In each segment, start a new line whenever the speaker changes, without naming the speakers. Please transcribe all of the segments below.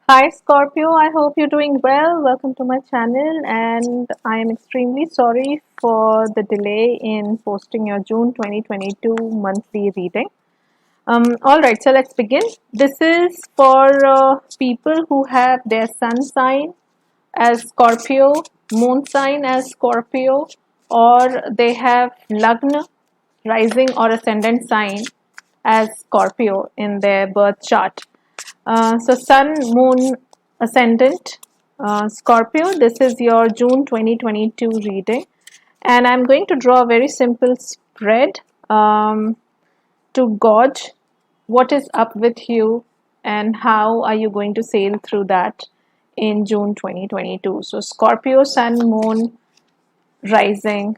Hi Scorpio, I hope you're doing well. Welcome to my channel, and I am extremely sorry for the delay in posting your June 2022 monthly reading. All right, so let's begin. This is for people who have their sun sign as Scorpio, moon sign as Scorpio, or they have Lagna, rising or ascendant sign as Scorpio in their birth chart. So Sun, Moon, Ascendant, Scorpio. This is your June 2022 reading, and I'm going to draw a very simple spread to gauge what is up with you and how are you going to sail through that in June 2022. So Scorpio, Sun, Moon, Rising,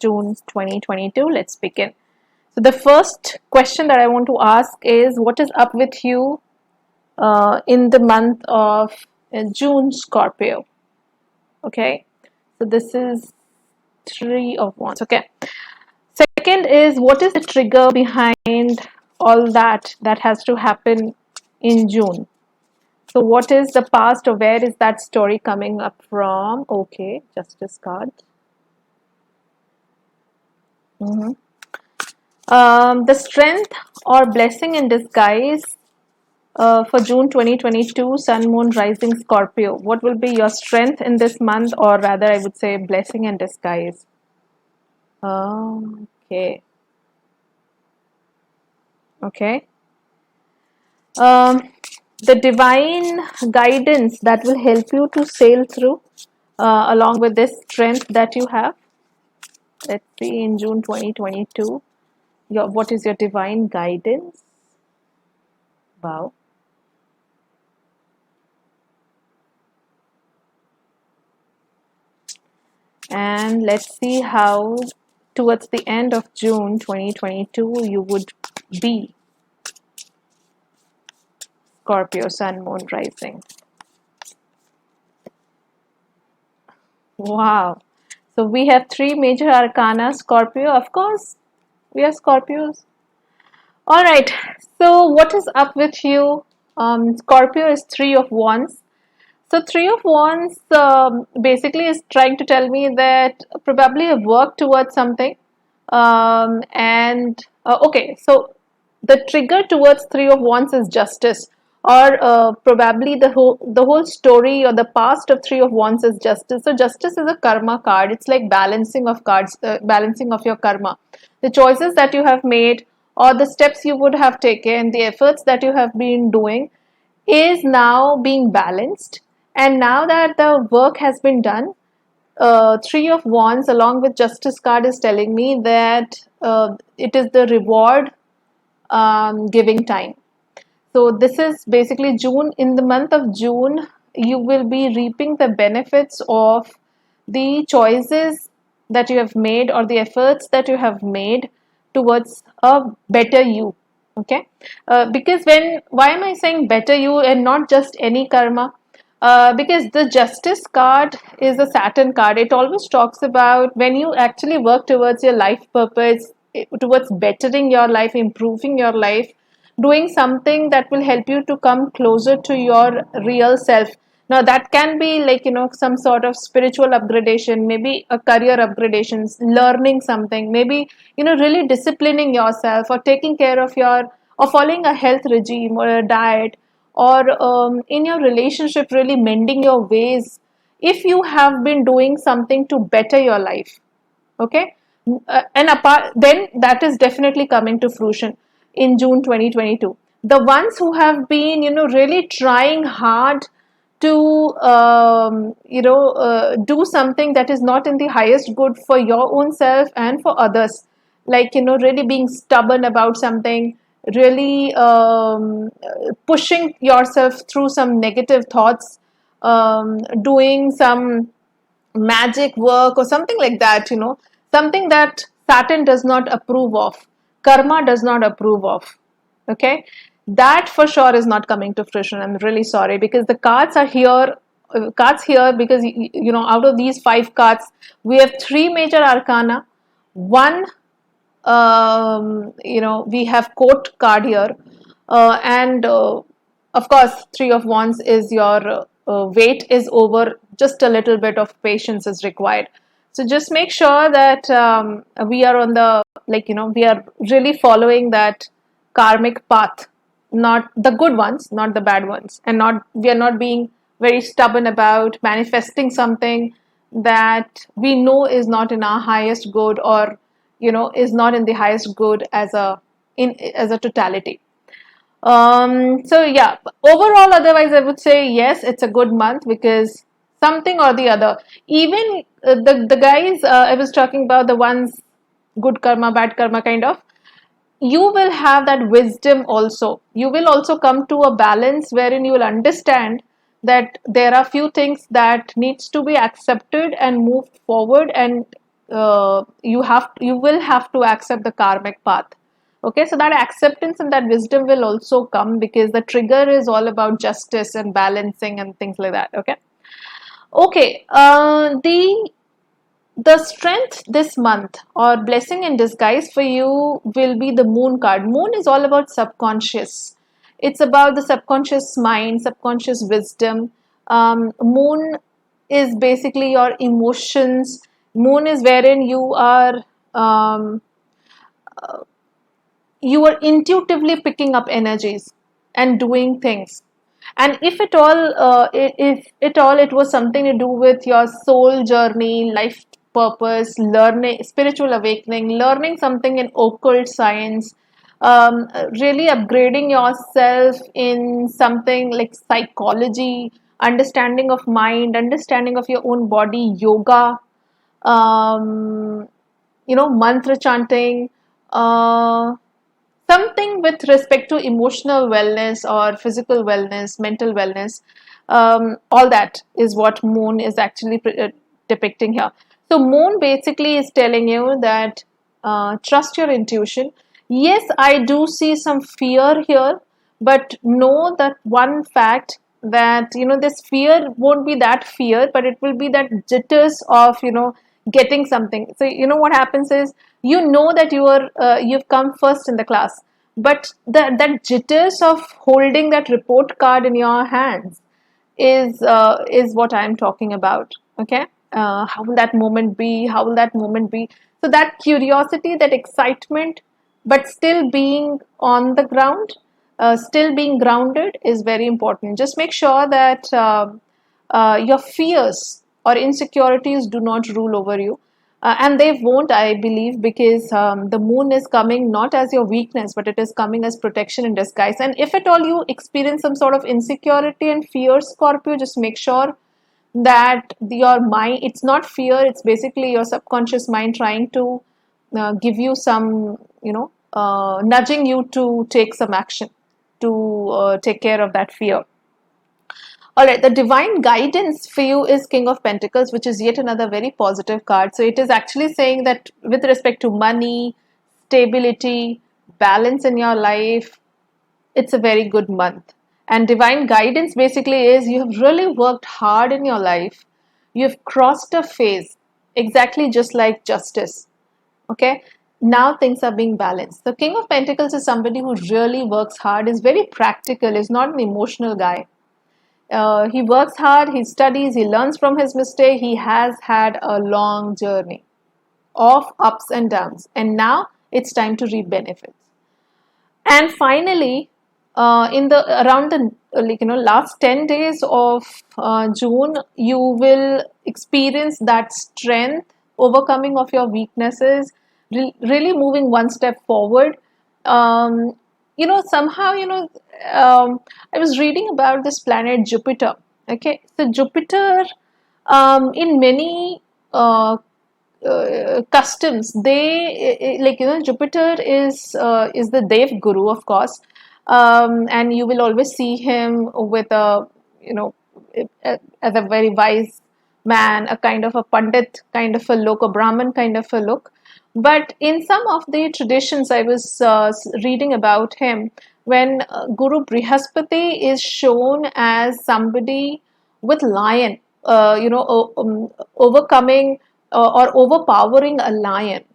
June 2022. Let's begin. So the first question that I want to ask is what is up with you in the month of June, Scorpio. Okay, so this is Three of Wands. Okay, second is what is the trigger behind all that has to happen in June? So, what is the past, or where is that story coming up from? Okay, Justice card. Mm-hmm. The strength or blessing in disguise for June 2022, Sun, Moon, Rising, Scorpio. What will be your strength in this month, or rather, I would say blessing in disguise? Okay. Okay. Um, the divine guidance that will help you to sail through, along with this strength that you have. Let's see in June 2022. What is your divine guidance? Wow. And let's see how towards the end of June 2022 you would be Scorpio, Sun, Moon, Rising. Wow. So we have three major arcana. Scorpio, of course, we are Scorpios. All right. So what is up with you? Scorpio is Three of Wands. So Three of Wands basically is trying to tell me that probably I've worked towards something. Okay, so the trigger towards Three of Wands is justice, or probably the whole story or the past of Three of Wands is justice. So justice is a karma card. It's like balancing of cards, balancing of your karma, the choices that you have made, or the steps you would have taken, the efforts that you have been doing is now being balanced. And now that the work has been done, Three of Wands along with Justice card is telling me that it is the reward giving time. So this is basically June. In the month of June, you will be reaping the benefits of the choices that you have made or the efforts that you have made towards a better you. Okay, because why am I saying better you and not just any karma? Because the Justice card is a Saturn card. It always talks about when you actually work towards your life purpose, towards bettering your life, improving your life, doing something that will help you to come closer to your real self. Now that can be like some sort of spiritual upgradation, maybe a career upgradation, learning something, maybe really disciplining yourself, or taking care of your, or following a health regime or a diet, or in your relationship really mending your ways, if you have been doing something to better your life. Okay. And apart then that is definitely coming to fruition in June 2022. The ones who have been really trying hard to do something that is not in the highest good for your own self and for others, like really being stubborn about something, really pushing yourself through some negative thoughts, doing some magic work or something like that, something that Saturn does not approve of, karma does not approve of. Okay, that for sure is not coming to fruition. I'm really sorry, because the cards are here. Cards here because out of these five cards, we have three major arcana. One, we have court card here, and Of course, Three of Wands is your weight is over, just a little bit of patience is required. So just make sure that we are on the, like, we are really following that karmic path, not the good ones, not the bad ones, and not we are not being very stubborn about manifesting something that we know is not in our highest good, or is not in the highest good as a totality. So yeah, overall, otherwise, I would say yes, it's a good month because something or the other. Even the guys I was talking about, the ones good karma, bad karma kind of, you will have that wisdom also. You will also come to a balance wherein you will understand that there are few things that needs to be accepted and moved forward, and you will have to accept the karmic path. Okay, so that acceptance and that wisdom will also come because the trigger is all about justice and balancing and things like that. Okay, the strength this month or blessing in disguise for you will be the moon card. Moon is all about subconscious. It's about the subconscious mind, subconscious wisdom. Moon is basically your emotions. Moon is wherein um, you are intuitively picking up energies and doing things. And if at all, if at all it was something to do with your soul journey, life purpose, learning, spiritual awakening, learning something in occult science, really upgrading yourself in something like psychology, understanding of mind, understanding of your own body, yoga, um, mantra chanting, uh, something with respect to emotional wellness or physical wellness, mental wellness. All that is what moon is actually depicting here. So moon basically is telling you that trust your intuition. Yes, I do see some fear here, but know that one fact, that this fear won't be that fear, but it will be that jitters of getting something. So what happens is, that you've come first in the class, but that jitters of holding that report card in your hands is what I'm talking about. Okay, how will that moment be? How will that moment be? So that curiosity, that excitement, but still being on the ground, still being grounded is very important. Just make sure that your fears or insecurities do not rule over you. And they won't, I believe, because the moon is coming not as your weakness, but it is coming as protection in disguise. And if at all you experience some sort of insecurity and fear, Scorpio, just make sure that your mind, it's not fear, it's basically your subconscious mind trying to give you some, nudging you to take some action to take care of that fear. All right, the divine guidance for you is King of Pentacles, which is yet another very positive card. So it is actually saying that with respect to money, stability, balance in your life, it's a very good month. And divine guidance basically is you have really worked hard in your life. You've crossed a phase, exactly just like justice. Okay, now things are being balanced. The King of Pentacles is somebody who really works hard, is very practical, is not an emotional guy. He works hard, he studies, he learns from his mistake. He has had a long journey of ups and downs, and now it's time to reap benefits. And finally, in the around the last 10 days of June, you will experience that strength, overcoming of your weaknesses, really moving one step forward. Somehow, I was reading about this planet Jupiter. Okay, so Jupiter, in many customs, they like Jupiter is the Dev Guru, of course, and you will always see him with a as a very wise man, a kind of a pandit kind of a look, a Brahmin kind of a look. But in some of the traditions, I was reading about him, when Guru Brihaspati is shown as somebody with lion, overcoming or overpowering a lion.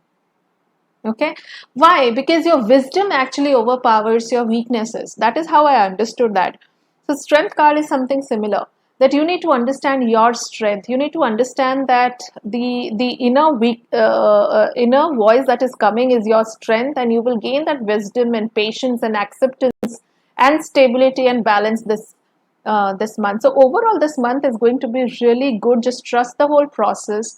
Okay, why? Because your wisdom actually overpowers your weaknesses. That is how I understood that. So strength card is something similar, that you need to understand your strength. You need to understand that the inner voice that is coming is your strength, and you will gain that wisdom and patience and acceptance and stability and balance this month. So overall, this month is going to be really good. Just trust the whole process.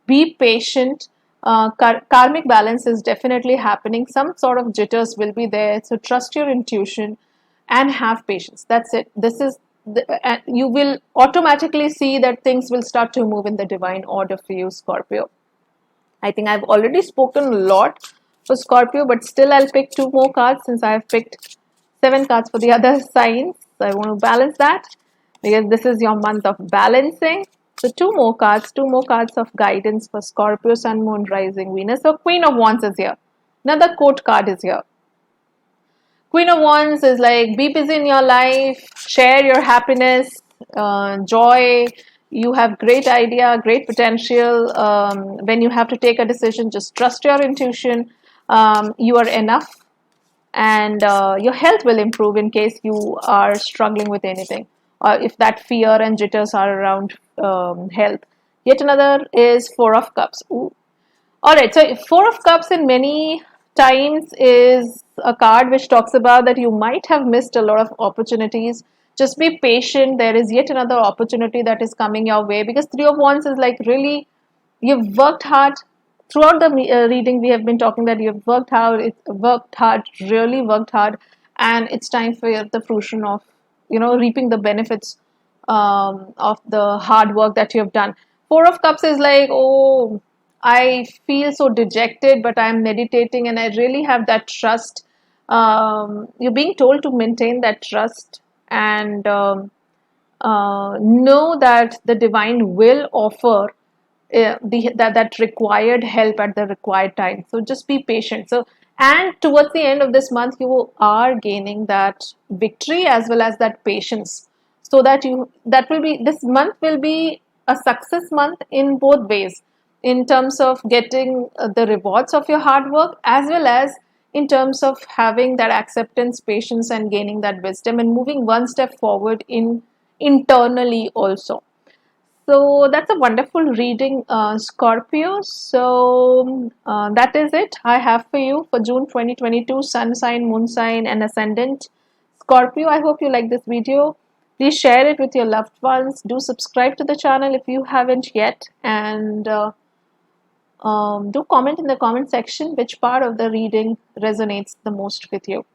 Be patient. Karmic balance is definitely happening. Some sort of jitters will be there. So trust your intuition and have patience. That's it. You will automatically see that things will start to move in the divine order for you, Scorpio. I think I've already spoken a lot for Scorpio, but still I'll pick two more cards since I have picked 7 cards for the other signs. So I want to balance that because this is your month of balancing. So two more cards of guidance for Scorpio, Sun, Moon, Rising, Venus. So Queen of Wands is here. Another court card is here. Queen of Wands is like, be busy in your life, share your happiness, joy. You have great idea, great potential. When you have to take a decision, just trust your intuition. You are enough, and your health will improve in case you are struggling with anything, or if that fear and jitters are around health. Yet another is Four of Cups. Ooh. All right, so Four of Cups in many times is a card which talks about that you might have missed a lot of opportunities. Just be patient. There is yet another opportunity that is coming your way, because Three of Wands is like, really, you've worked hard. Throughout the reading, we have been talking that you've worked hard, really worked hard, and it's time for the fruition of, reaping the benefits of the hard work that you have done. Four of Cups is like, oh, I feel so dejected, but I'm meditating and I really have that trust. You're being told to maintain that trust and know that the divine will offer that required help at the required time. So just be patient. So, and towards the end of this month, you are gaining that victory as well as that patience. So this month will be a success month in both ways, in terms of getting the rewards of your hard work, as well as in terms of having that acceptance, patience, and gaining that wisdom and moving one step forward internally also. So that's a wonderful reading, Scorpio. So that is it I have for you for June 2022, Sun sign, Moon sign, and Ascendant Scorpio. I hope you like this video. Please share it with your loved ones. Do subscribe to the channel if you haven't yet, and do comment in the comment section which part of the reading resonates the most with you.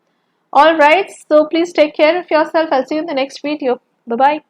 All right, so please take care of yourself. I'll see you in the next video. Bye bye.